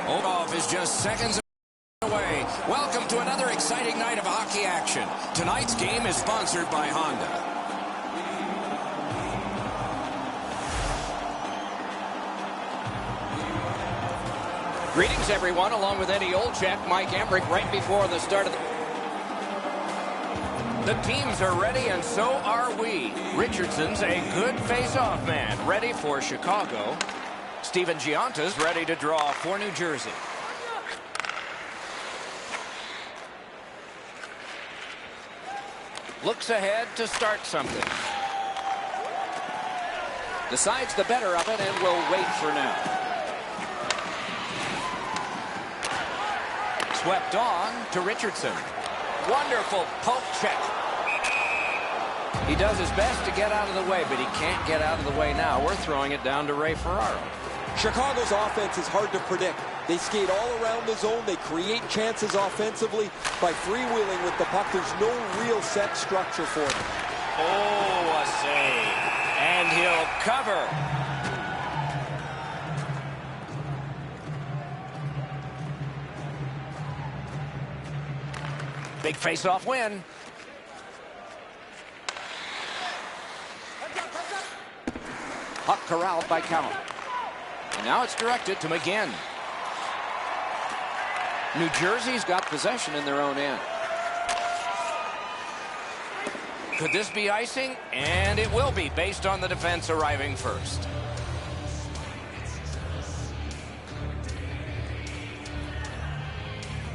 Off is just seconds away. Welcome to another exciting night of hockey action. Tonight's game is sponsored by Honda. Greetings, everyone, along with Eddie Olczyk, Mike Emmerich, right before the start of the teams are ready, and so are we. Richardson's a good face-off man, ready for Chicago. Steven Gianta's ready to draw for New Jersey. Looks ahead to start something. Decides the better of it and will wait for now. Swept on to Richardson. Wonderful poke check. He does his best to get out of the way, but he can't get out of the way now. We're throwing it down to Ray Ferraro. Chicago's offense is hard to predict. They skate all around the zone. They create chances offensively by freewheeling with the puck. There's no real set structure for them. Oh, a save. And he'll cover. Big face-off win. Puck corralled by Count. And now it's directed to McGinn. New Jersey's got possession in their own end. Could this be icing? And it will be, based on the defense arriving first.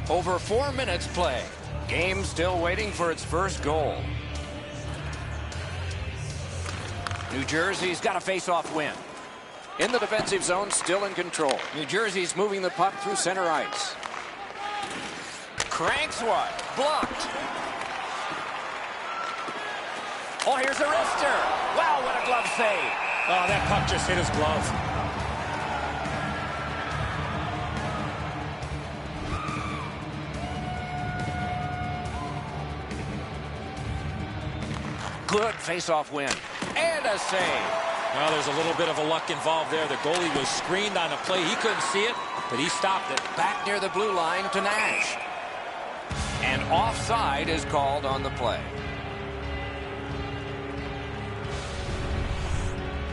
Over 4 minutes play. Game still waiting for its first goal. New Jersey's got a face-off win. In the defensive zone, still in control. New Jersey's moving the puck through center ice. Cranks one. Blocked. Oh, here's a wrister. Wow, what a glove save. Oh, that puck just hit his glove. Good face-off win. And a save. Well, there's a little bit of a luck involved there. The goalie was screened on a play. He couldn't see it, but he stopped it. Back near the blue line to Nash. And offside is called on the play.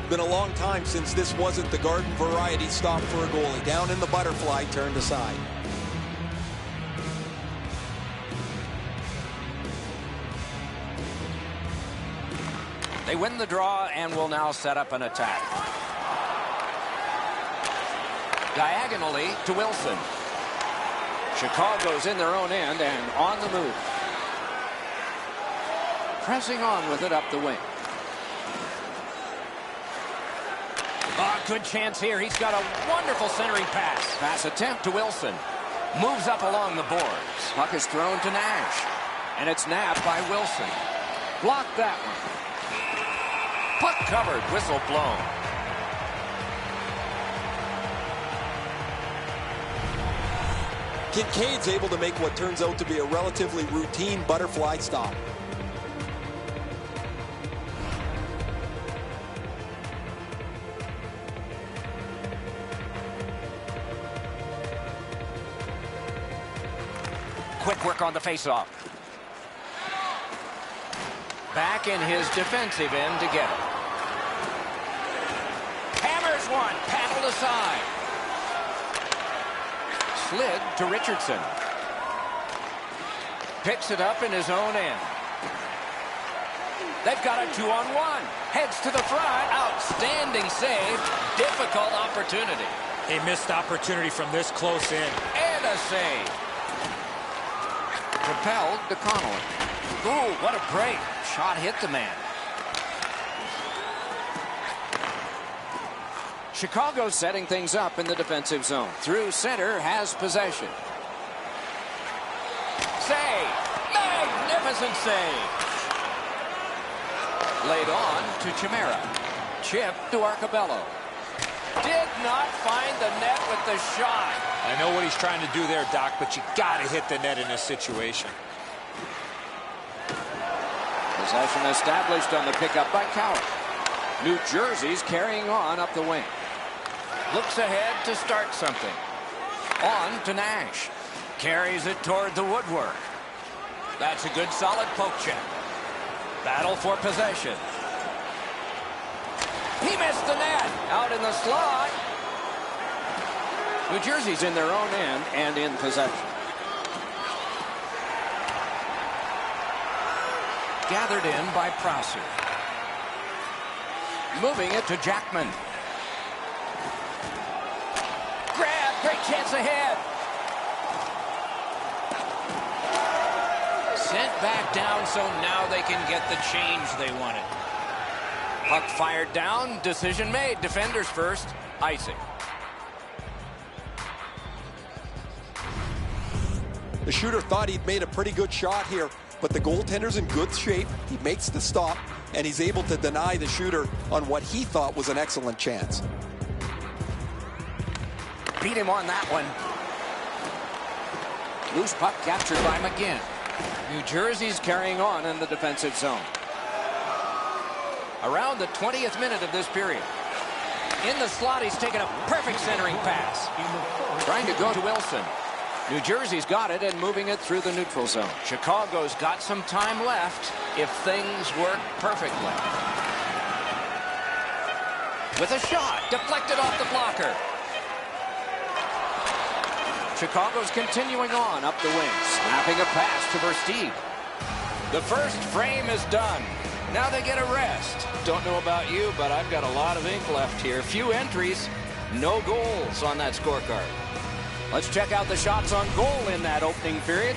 Been a long time since this wasn't the garden variety stop for a goalie. Down in the butterfly, turned aside. They win the draw and will now set up an attack. Diagonally to Wilson. Chicago's in their own end and on the move. Pressing on with it up the wing. Oh, good chance here. He's got a wonderful centering pass. Pass attempt to Wilson. Moves up along the boards. Puck is thrown to Nash. And it's nabbed by Wilson. Blocked that one. Puck covered, whistle blown. Kincaid's able to make what turns out to be a relatively routine butterfly stop. Quick work on the faceoff. Back in his defensive end to get it. Hammers one, paddled aside. Slid to Richardson. Picks it up in his own end. They've got a 2-on-1. Heads to the front. Outstanding save. Difficult opportunity. A missed opportunity from this close in. And a save. Propelled to Connolly. Ooh, what a break. Shot hit the man. Chicago setting things up in the defensive zone. Through center, has possession. Save. Magnificent save. Laid on to Chimera. Chip to Arcabello. Did not find the net with the shot. I know what he's trying to do there, Doc, but you got to hit the net in this situation. Possession established on the pickup by Coward. New Jersey's carrying on up the wing. Looks ahead to start something. On to Nash. Carries it toward the woodwork. That's a good solid poke check. Battle for possession. He missed the net. Out in the slot. New Jersey's in their own end and in possession. Gathered in by Prosser. Moving it to Jackman. Grab. Great chance ahead. Sent back down, so now they can get the change they wanted. Puck fired down. Decision made. Defenders first. Icing. The shooter thought he'd made a pretty good shot here, but the goaltender's in good shape. He makes the stop, and he's able to deny the shooter on what he thought was an excellent chance. Beat him on that one. Loose puck captured by McGinn. New Jersey's carrying on in the defensive zone. Around the 20th minute of this period. In the slot, he's taken a perfect centering pass. Trying to go to Wilson. New Jersey's got it and moving it through the neutral zone. Chicago's got some time left if things work perfectly. With a shot, deflected off the blocker. Chicago's continuing on up the wing, snapping a pass to Versteeg. The first frame is done. Now they get a rest. Don't know about you, but I've got a lot of ink left here. Few entries, no goals on that scorecard. Let's check out the shots on goal in that opening period.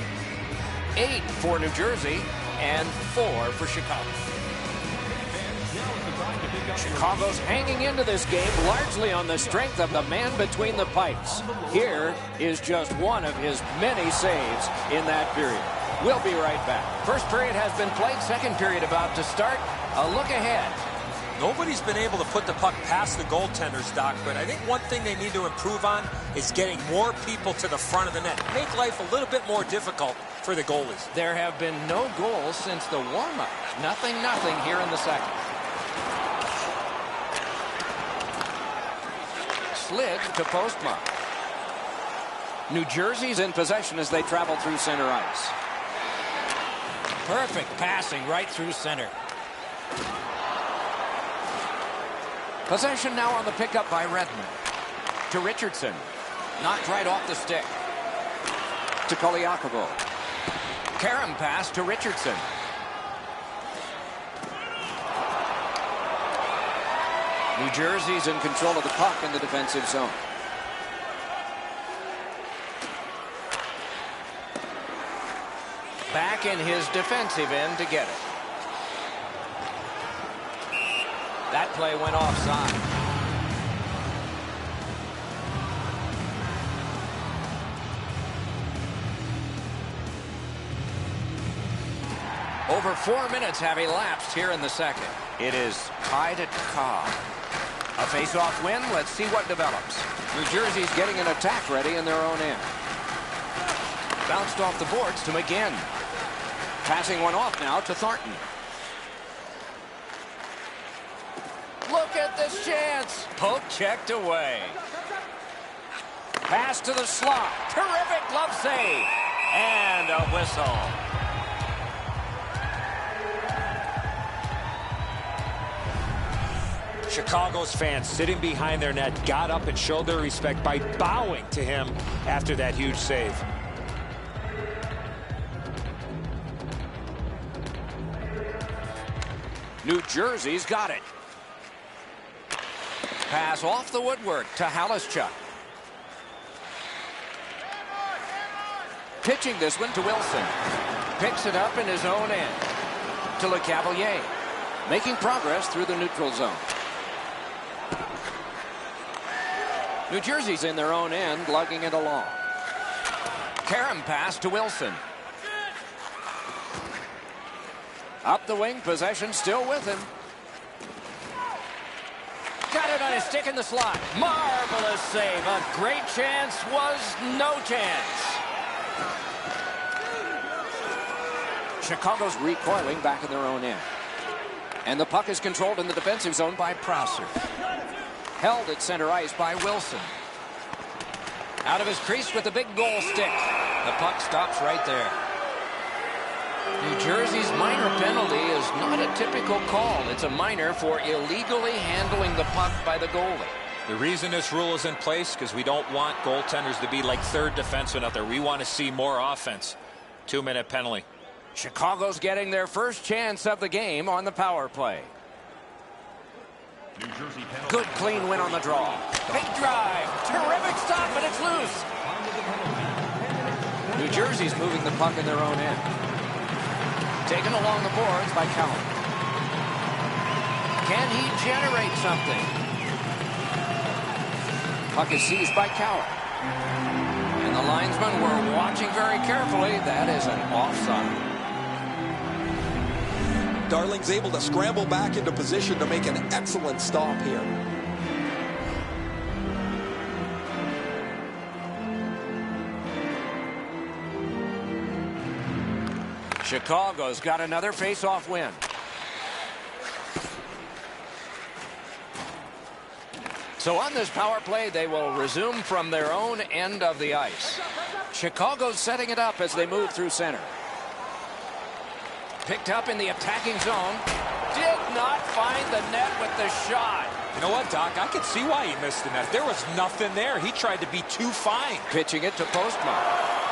8 for New Jersey and 4 for Chicago. Chicago's hanging into this game largely on the strength of the man between the pipes. Here is just one of his many saves in that period. We'll be right back. First period has been played. Second period about to start. A look ahead. Nobody's been able to put the puck past the goaltenders, Doc, but I think one thing they need to improve on is getting more people to the front of the net. Make life a little bit more difficult for the goalies. There have been no goals since the warm-up. Nothing here in the second. Slid to Postma. New Jersey's in possession as they travel through center ice. Perfect passing right through center. Possession now on the pickup by Redmond. To Richardson. Knocked right off the stick. To Koliakovo. Karam pass to Richardson. New Jersey's in control of the puck in the defensive zone. Back in his defensive end to get it. That play went offside. Over 4 minutes have elapsed here in the second. It is tied at Cobb. A face-off win. Let's see what develops. New Jersey's getting an attack ready in their own end. Bounced off the boards to McGinn. Passing one off now to Thornton. Look at this chance. Poke checked away. Pass to the slot. Terrific glove save. And a whistle. Chicago's fans sitting behind their net got up and showed their respect by bowing to him after that huge save. New Jersey's got it. Pass off the woodwork to Halischuk. Pitching this one to Wilson. Picks it up in his own end. To LeCavalier. Making progress through the neutral zone. New Jersey's in their own end, lugging it along. Karam pass to Wilson. Up the wing, possession still with him. Got it on his stick in the slot. Marvelous save. A great chance was no chance. Chicago's recoiling back in their own end. And the puck is controlled in the defensive zone by Prosser. Held at center ice by Wilson. Out of his crease with the big goal stick. The puck stops right there. New Jersey's minor penalty is not a typical call. It's a minor for illegally handling the puck by the goalie. The reason this rule is in place because we don't want goaltenders to be like third defenseman out there. We want to see more offense. 2-minute penalty. Chicago's getting their first chance of the game on the power play. Good clean win on the draw. Big drive. Terrific stop, but it's loose. New Jersey's moving the puck in their own end. Taken along the boards by Cowell. Can he generate something? Puck is seized by Cowell. And the linesmen were watching very carefully. That is an offside. Darling's able to scramble back into position to make an excellent stop here. Chicago's got another face-off win. So on this power play, they will resume from their own end of the ice. Chicago's setting it up as they move through center. Picked up in the attacking zone. Did not find the net with the shot. You know what, Doc? I could see why he missed the net. There was nothing there. He tried to be too fine. Pitching it to Postma.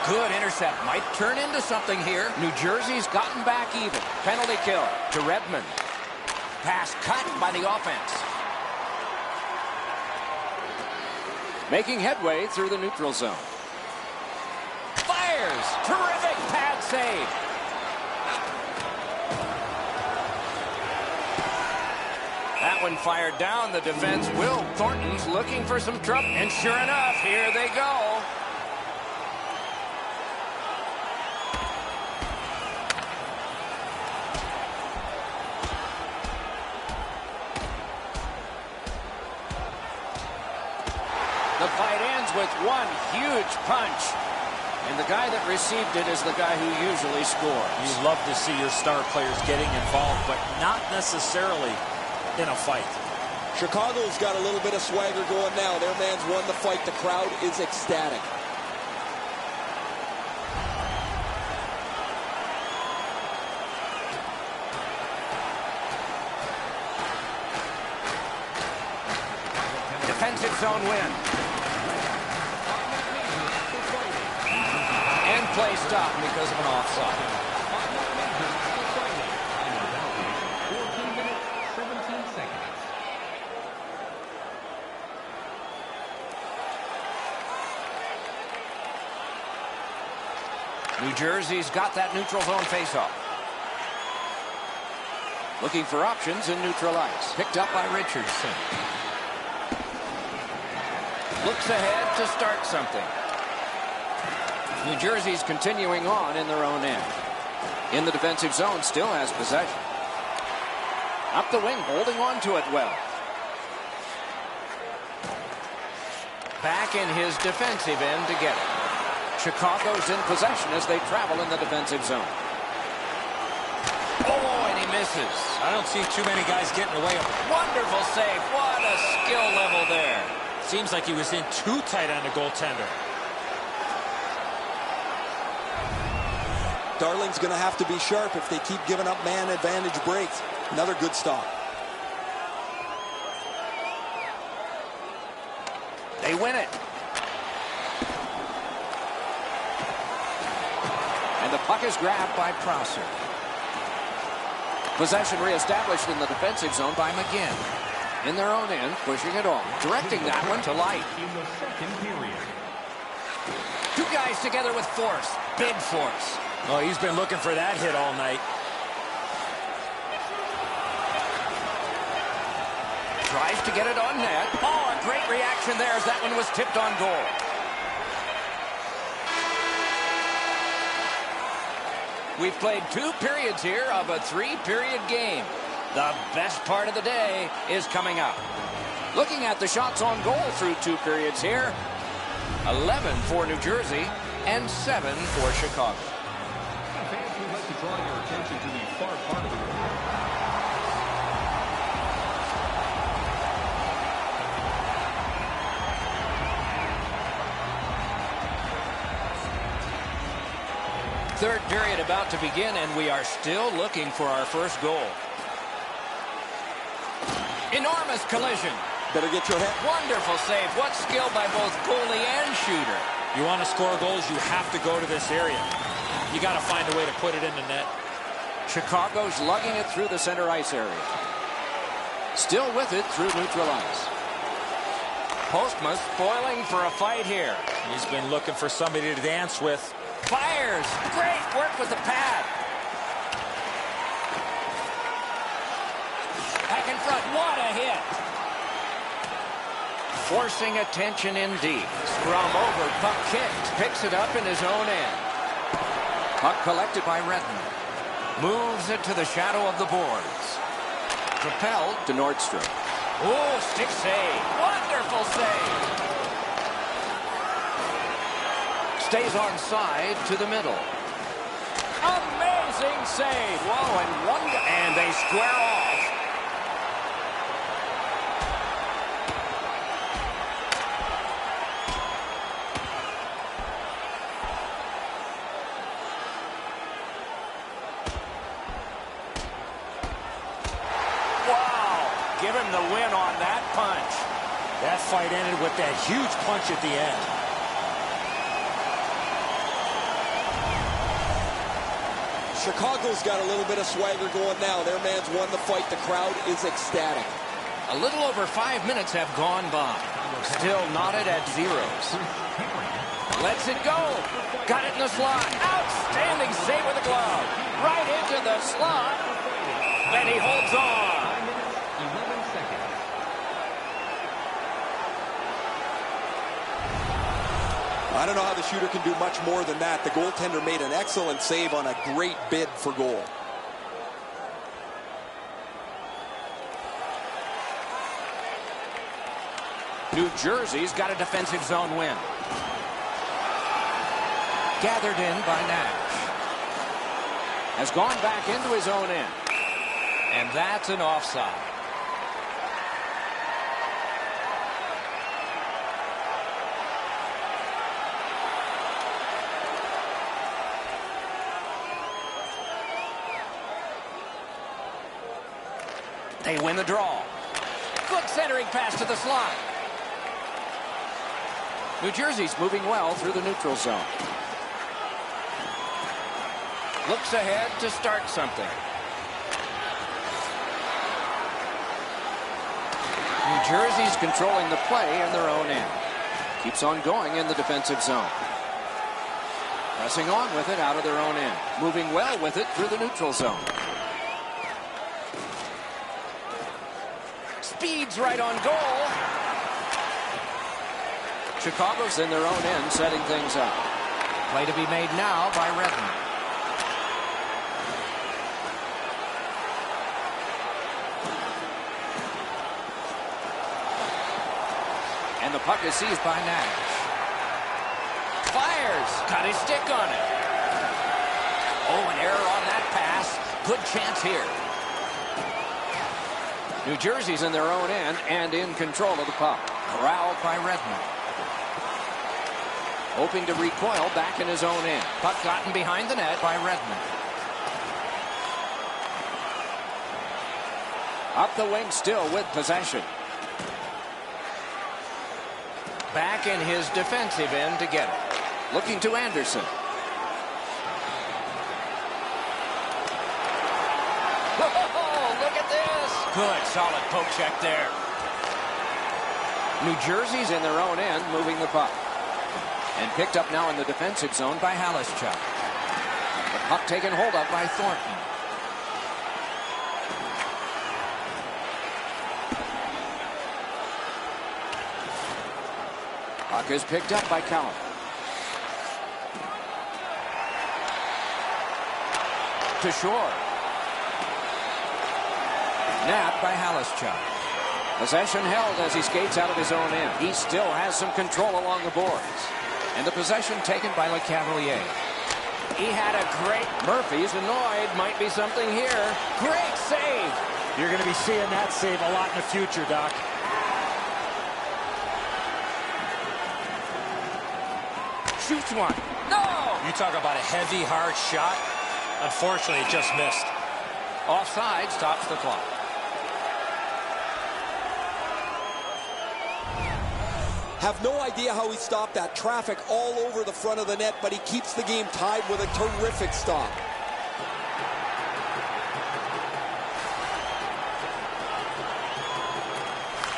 Good intercept. Might turn into something here. New Jersey's gotten back even. Penalty kill to Redmond. Pass cut by the offense. Making headway through the neutral zone. Fires. Terrific pad save. That one fired down the defense. Will Thornton's looking for some trouble. And sure enough, here they go. The fight ends with one huge punch. And the guy that received it is the guy who usually scores. You love to see your star players getting involved, but not necessarily in a fight. Chicago's got a little bit of swagger going now. Their man's won the fight. The crowd is ecstatic. Defensive zone win. And play stopped because of an offside. New Jersey's got that neutral zone faceoff. Looking for options in neutral ice. Picked up by Richardson. Looks ahead to start something. New Jersey's continuing on in their own end. In the defensive zone, still has possession. Up the wing, holding on to it well. Back in his defensive end to get it. Chicago's in possession as they travel in the defensive zone. Oh, and he misses. I don't see too many guys getting away. Wonderful save. What a skill level there. Seems like he was in too tight on the goaltender. Darling's going to have to be sharp if they keep giving up man advantage breaks. Another good stop. They win it. And the puck is grabbed by Prosser. Possession reestablished in the defensive zone by McGinn. In their own end, pushing it on. Directing that one to Light. In the second period. Two guys together with force. Big force. Oh, he's been looking for that hit all night. Tries to get it on net. Oh, a great reaction there as that one was tipped on goal. We've played 2 periods here of a 3-period game. The best part of the day is coming up. Looking at the shots on goal through 2 periods here. 11 for New Jersey and 7 for Chicago. Fans, we'd like to draw your attention to the far part of the room. Third period about to begin, and we are still looking for our first goal. Enormous collision. Better get your head. Wonderful save. What skill by both goalie and shooter. You want to score goals, you have to go to this area. You got to find a way to put it in the net. Chicago's lugging it through the center ice area. Still with it through neutral ice. Postma spoiling for a fight here. He's been looking for somebody to dance with. Fires. Great work with the pad. Back in front. What a hit. Forcing attention indeed. Scrum over. Puck kicked. Picks it up in his own end. Puck collected by Redmond. Moves it to the shadow of the boards. Propelled to Nordstrom. Oh, stick save. Wonderful save. Stays on side to the middle. Amazing save. Whoa, and they square off. Wow. Give him the win on that punch. That fight ended with that huge punch at the end. Chicago's got a little bit of swagger going now. Their man's won the fight. The crowd is ecstatic. A little over 5 minutes have gone by. Still knotted at zeros. Lets it go. Got it in the slot. Outstanding save with the glove. Right into the slot. And he holds on. 11 seconds. I don't know how the shooter can do much more than that. The goaltender made an excellent save on a great bid for goal. New Jersey's got a defensive zone win. Gathered in by Nash. Has gone back into his own end. And that's an offside. They win the draw. Good centering pass to the slot. New Jersey's moving well through the neutral zone. Looks ahead to start something. New Jersey's controlling the play in their own end. Keeps on going in the defensive zone. Pressing on with it out of their own end. Moving well with it through the neutral zone. Speeds right on goal. Chicago's in their own end, setting things up. Play to be made now by Redmond. And the puck is seized by Nash. Fires. Got his stick on it. Oh, an error on that pass. Good chance here. New Jersey's in their own end and in control of the puck. Corralled by Redmond. Hoping to recoil back in his own end. Puck gotten behind the net by Redmond. Up the wing still with possession. Back in his defensive end to get it. Looking to Anderson. Oh, look at this. Good, solid poke check there. New Jersey's in their own end, moving the puck. And picked up now in the defensive zone by Halischuk. The puck taken hold of by Thornton. Puck is picked up by Cowan. To shore. Napped by Halischuk. Possession held as he skates out of his own end. He still has some control along the boards. And the possession taken by LeCavalier. He had a great... Murphy's annoyed. Might be something here. Great save. You're going to be seeing that save a lot in the future, Doc. Shoots one. No! You talk about a heavy, hard shot. Unfortunately, it just missed. Offside stops the clock. Have no idea how he stopped that traffic all over the front of the net, but he keeps the game tied with a terrific stop.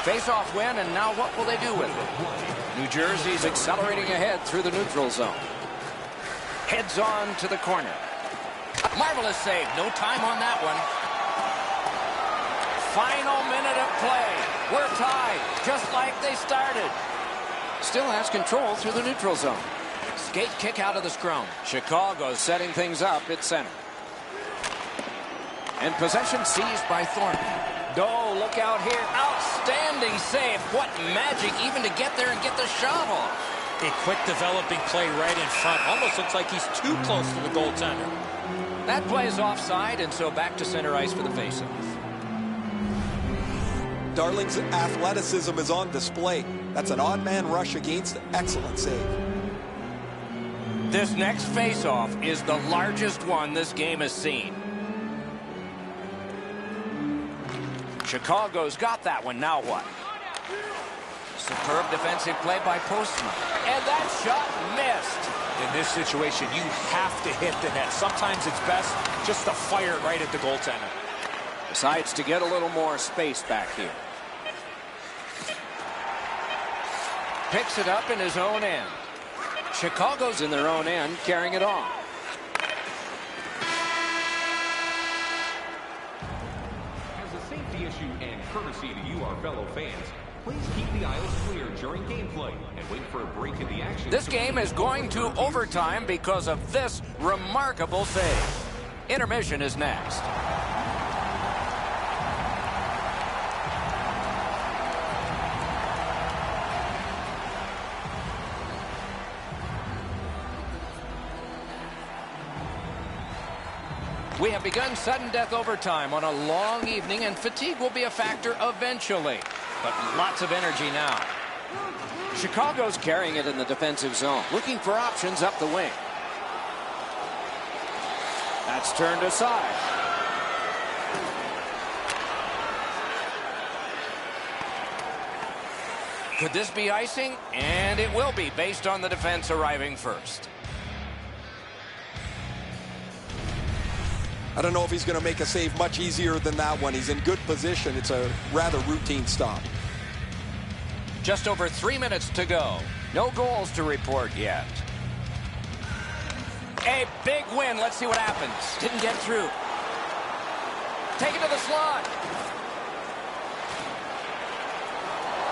Face-off win, and now what will they do with it? New Jersey's accelerating ahead through the neutral zone. Heads on to the corner. Marvelous save. No time on that one. Final minute of play. We're tied, just like they started. Still has control through the neutral zone. Skate kick out of the scrum. Chicago setting things up at center. And possession seized by Thornton. Oh, look out here. Outstanding save. What magic even to get there and get the shot off. A quick developing play right in front. Almost looks like he's too close to the goaltender. That play is offside, and so back to center ice for the faceoff. Darling's athleticism is on display. That's an odd man rush against. Excellent save. This next faceoff is the largest one this game has seen. Chicago's got that one. Now what? Superb defensive play by Postman. And that shot missed. In this situation, you have to hit the net. Sometimes it's best just to fire it right at the goaltender. Decides to get a little more space back here. Picks it up in his own end. Chicago's in their own end, carrying it on. As a safety issue and courtesy to you, our fellow fans, please keep the aisles clear during gameplay and wait for a break in the action. This game is going to overtime because of this remarkable save. Intermission is next. We have begun sudden death overtime on a long evening, and fatigue will be a factor eventually. But lots of energy now. Chicago's carrying it in the defensive zone, looking for options up the wing. That's turned aside. Could this be icing? And it will be, based on the defense arriving first. I don't know if he's going to make a save much easier than that one. He's in good position. It's a rather routine stop. Just over 3 minutes to go. No goals to report yet. A big win. Let's see what happens. Didn't get through. Take it to the slot.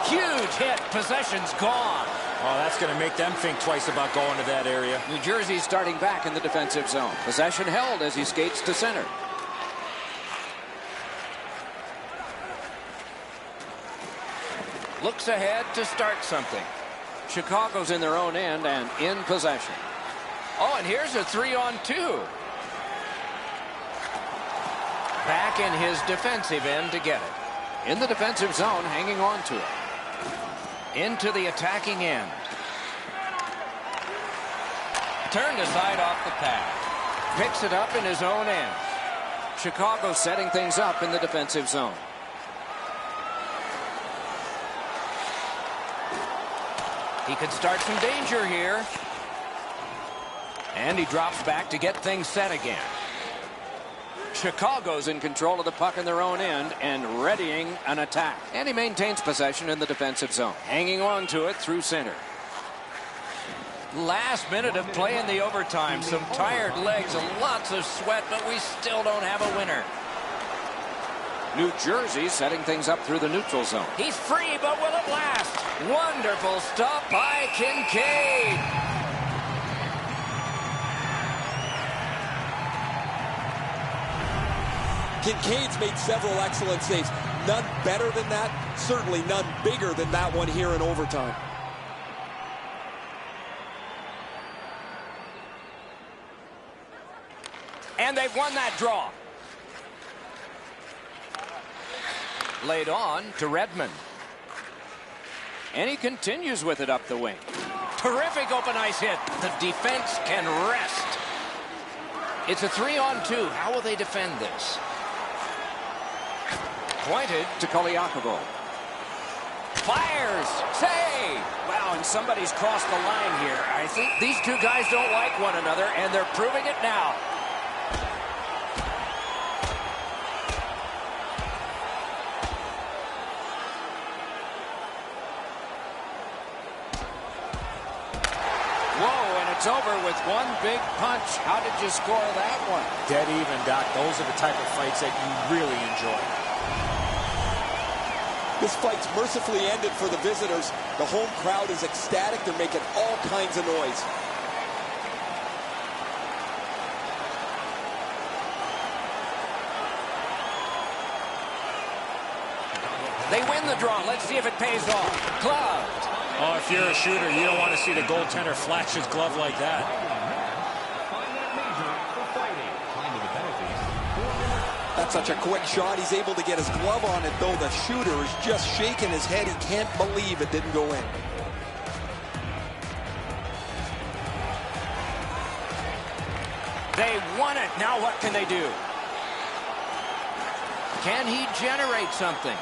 Huge hit. Possession's gone. Oh, that's going to make them think twice about going to that area. New Jersey starting back in the defensive zone. Possession held as he skates to center. Looks ahead to start something. Chicago's in their own end and in possession. Oh, and here's a 3-on-2. Back in his defensive end to get it. In the defensive zone, hanging on to it. Into the attacking end. Turned aside off the pad. Picks it up in his own end. Chicago setting things up in the defensive zone. He could start some danger here. And he drops back to get things set again. Chicago's in control of the puck in their own end and readying an attack. And he maintains possession in the defensive zone, hanging on to it through center. Last minute of play in the overtime. Some tired legs and lots of sweat, but we still don't have a winner. New Jersey setting things up through the neutral zone. He's free, but will it last? Wonderful stop by Kincaid. Kincaid's made several excellent saves. None better than that. Certainly none bigger than that one here in overtime. And they've won that draw. Laid on to Redmond. And he continues with it up the wing. Terrific open ice hit. The defense can rest. It's a 3-on-2. How will they defend this? Pointed to Koliakovo. Fires. Save. Wow, and somebody's crossed the line here. I think these two guys don't like one another, and they're proving it now. Whoa, and it's over with one big punch. How did you score that one? Dead even, Doc. Those are the type of fights that you really enjoy. This fight's mercifully ended for the visitors. The home crowd is ecstatic. They're making all kinds of noise. They win the draw. Let's see if it pays off. Gloved. Oh, if you're a shooter, you don't want to see the goaltender flash his glove like that. That's such a quick shot. He's able to get his glove on it, though. The shooter is just shaking his head. He can't believe it didn't go in. They won it. Now what can they do? Can he generate something?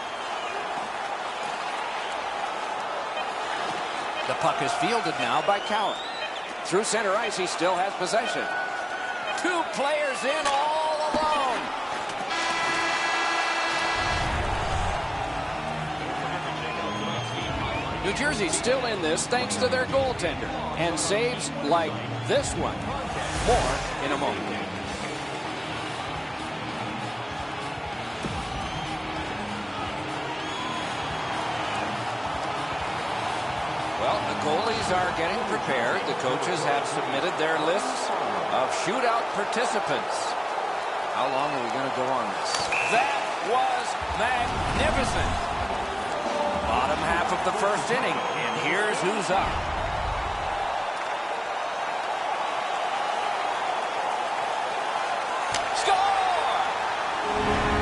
The puck is fielded now by Cowan. Through center ice, he still has possession. Two players in all alone. New Jersey's still in this thanks to their goaltender. And saves like this one. More in a moment. Well, the goalies are getting prepared. The coaches have submitted their lists of shootout participants. How long are we going to go on this? That was magnificent. Bottom half of the first inning, and here's who's up. Score!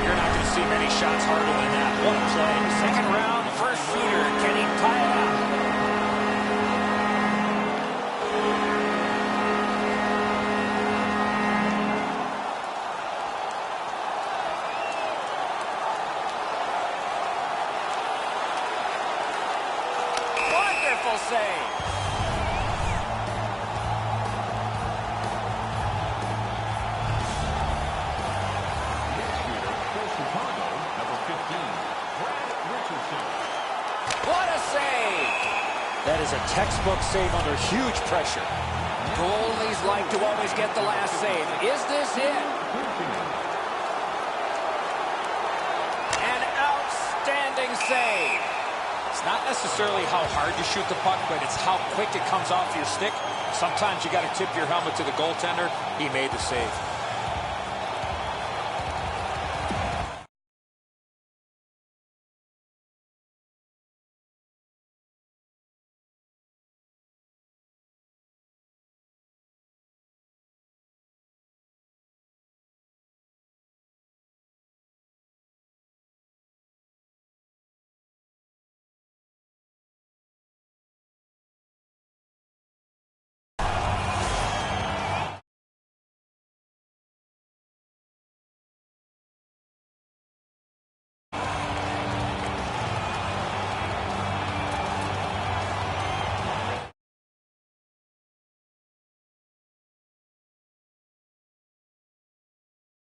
You're not going to see many shots harder than that. What a play. Second round, first shooter. Can he tie it up? Save. What a save! That is a textbook save under huge pressure. Goalies like to always get the last save. Is this it? An outstanding save. It's not necessarily how hard you shoot the puck, but it's how quick it comes off your stick. Sometimes you got to tip your helmet to the goaltender. He made the save.